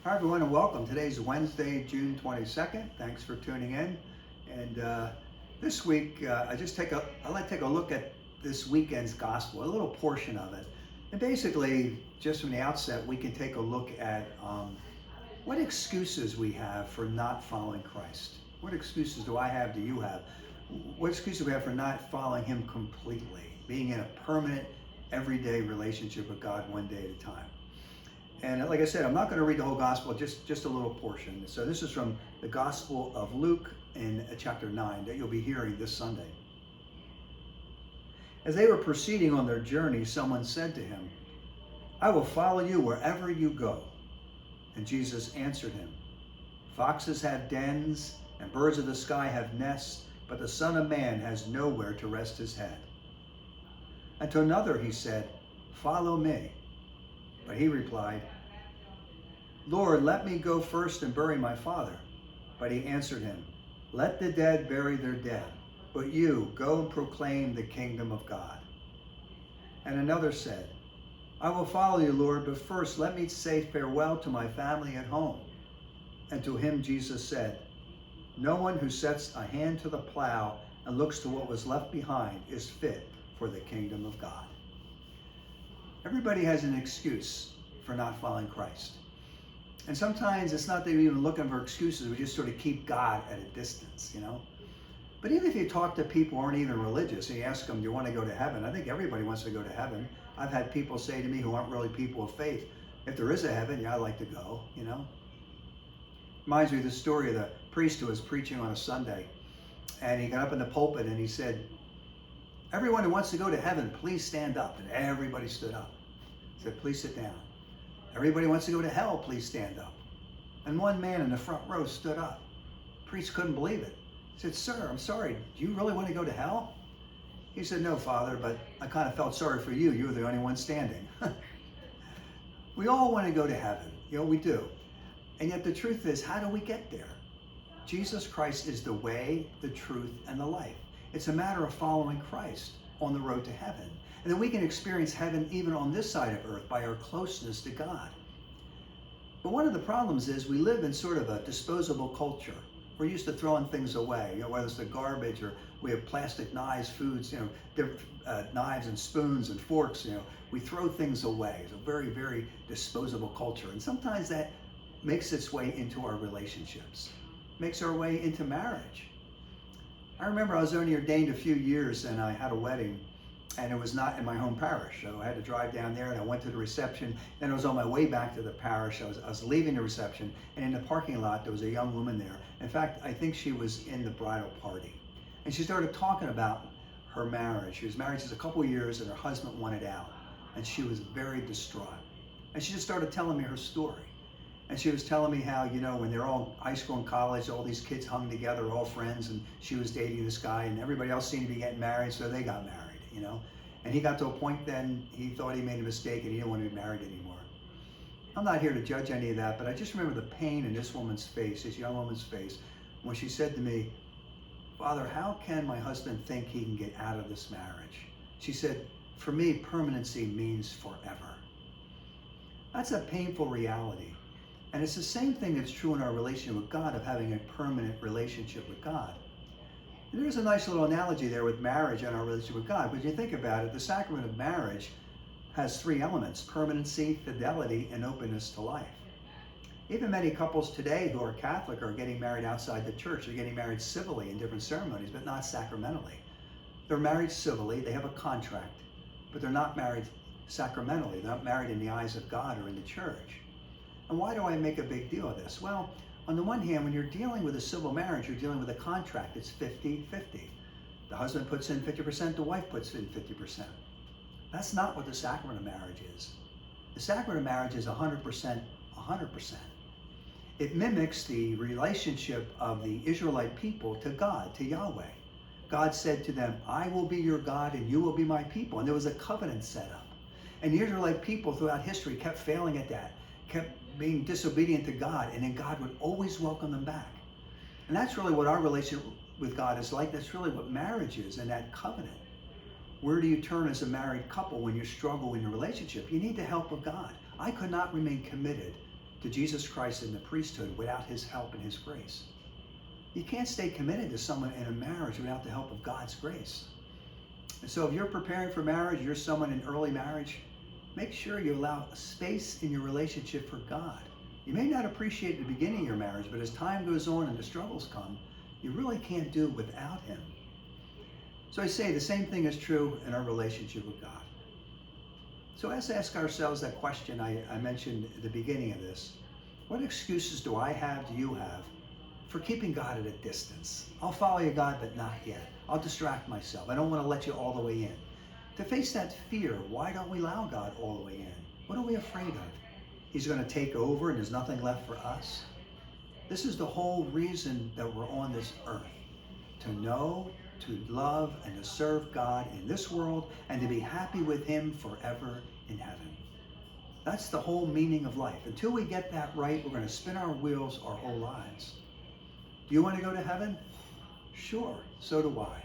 Hi everyone and welcome. Today's Wednesday, June 22nd. Thanks for tuning in. And this week, I like to take a look at this weekend's gospel, a little portion of it. And basically, just from the outset, we can take a look at what excuses we have for not following Christ. What excuses do I have, do you have? What excuses do we have for not following Him completely, being in a permanent, everyday relationship with God one day at a time? And like I said, I'm not going to read the whole gospel, just a little portion. So this is from the Gospel of Luke in chapter 9 that you'll be hearing this Sunday. As they were proceeding on their journey, someone said to him, "I will follow you wherever you go." And Jesus answered him, "Foxes have dens and birds of the sky have nests, but the Son of Man has nowhere to rest his head." And to another he said, "Follow me." But he replied, "Lord, let me go first and bury my father." But he answered him, "Let the dead bury their dead, but you go and proclaim the kingdom of God." And another said, "I will follow you, Lord, but first let me say farewell to my family at home." And to him Jesus said, "No one who sets a hand to the plow and looks to what was left behind is fit for the kingdom of God." Everybody has an excuse for not following Christ. And sometimes it's not that we're even looking for excuses, we just sort of keep God at a distance, But even if you talk to people who aren't even religious and you ask them, "Do you want to go to heaven?" I think everybody wants to go to heaven. I've had people say to me who aren't really people of faith, "If there is a heaven, yeah, I'd like to go, Reminds me of the story of the priest who was preaching on a Sunday. And he got up in the pulpit and he said, "Everyone who wants to go to heaven, please stand up." And everybody stood up. He said, "Please sit down." "Everybody wants to go to hell, please stand up." And one man in the front row stood up. The priest couldn't believe it. He said, "Sir, I'm sorry, do you really want to go to hell?" He said, "No, Father, but I kind of felt sorry for you. You were the only one standing." We all want to go to heaven. We do. And yet the truth is, how do we get there? Jesus Christ is the way, the truth, and the life. It's a matter of following Christ on the road to heaven. And then we can experience heaven even on this side of earth by our closeness to God. But one of the problems is we live in sort of a disposable culture. We're used to throwing things away, whether it's the garbage or we have plastic knives, foods, different knives and spoons and forks, we throw things away. It's a very, very disposable culture. And sometimes that makes its way into our relationships, makes our way into marriage. I remember I was only ordained a few years and I had a wedding. And it was not in my home parish. So I had to drive down there and I went to the reception. Then I was on my way back to the parish. I was leaving the reception, and in the parking lot, there was a young woman there. In fact, I think she was in the bridal party. And she started talking about her marriage. She was married just a couple of years and her husband wanted out. And she was very distraught. And she just started telling me her story. And she was telling me how, when they're all high school and college, all these kids hung together, all friends, and she was dating this guy, and everybody else seemed to be getting married, so they got married. And he got to a point then he thought he made a mistake and he didn't want to be married anymore. I'm not here to judge any of that, but I just remember the pain in this woman's face, this young woman's face, when she said to me, "Father, how can my husband think he can get out of this marriage?" She said, "For me, permanency means forever." That's a painful reality. And it's the same thing that's true in our relationship with God, of having a permanent relationship with God. There's a nice little analogy there with marriage and our relationship with God. But you think about it, the sacrament of marriage has three elements: permanency, fidelity, and openness to life. Even many couples today who are Catholic are getting married outside the church. They're getting married civilly in different ceremonies, but not sacramentally. They're married civilly, they have a contract, but they're not married sacramentally. They're not married in the eyes of God or in the church. And why do I make a big deal of this? Well, on the one hand, when you're dealing with a civil marriage, you're dealing with a contract. It's 50-50. The husband puts in 50%, the wife puts in 50%. That's not what the sacrament of marriage is. The sacrament of marriage is 100%, 100%. It mimics the relationship of the Israelite people to God, to Yahweh. God said to them, "I will be your God and you will be my people." And there was a covenant set up. And the Israelite people throughout history kept failing at that, kept being disobedient to God, and then God would always welcome them back. And that's really what our relationship with God is like. That's really what marriage is, and that covenant. Where do you turn as a married couple when you struggle in your relationship? You need the help of God. I could not remain committed to Jesus Christ in the priesthood without his help and his grace. You can't stay committed to someone in a marriage without the help of God's grace. And so if you're preparing for marriage, you're someone in early marriage, make sure you allow space in your relationship for God. You may not appreciate the beginning of your marriage, but as time goes on and the struggles come, you really can't do it without him. So I say the same thing is true in our relationship with God. So let's ask ourselves that question I mentioned at the beginning of this. What excuses do I have, do you have, for keeping God at a distance? I'll follow you, God, but not yet. I'll distract myself. I don't want to let you all the way in. To face that fear, why don't we allow God all the way in? What are we afraid of? He's going to take over and there's nothing left for us? This is the whole reason that we're on this earth. To know, to love, and to serve God in this world, and to be happy with him forever in heaven. That's the whole meaning of life. Until we get that right, we're going to spin our wheels our whole lives. Do you want to go to heaven? Sure, so do I.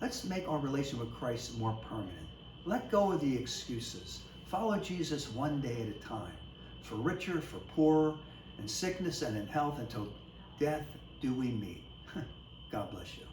Let's make our relation with Christ more permanent. Let go of the excuses. Follow Jesus one day at a time. For richer, for poorer, in sickness and in health, until death do we meet. God bless you.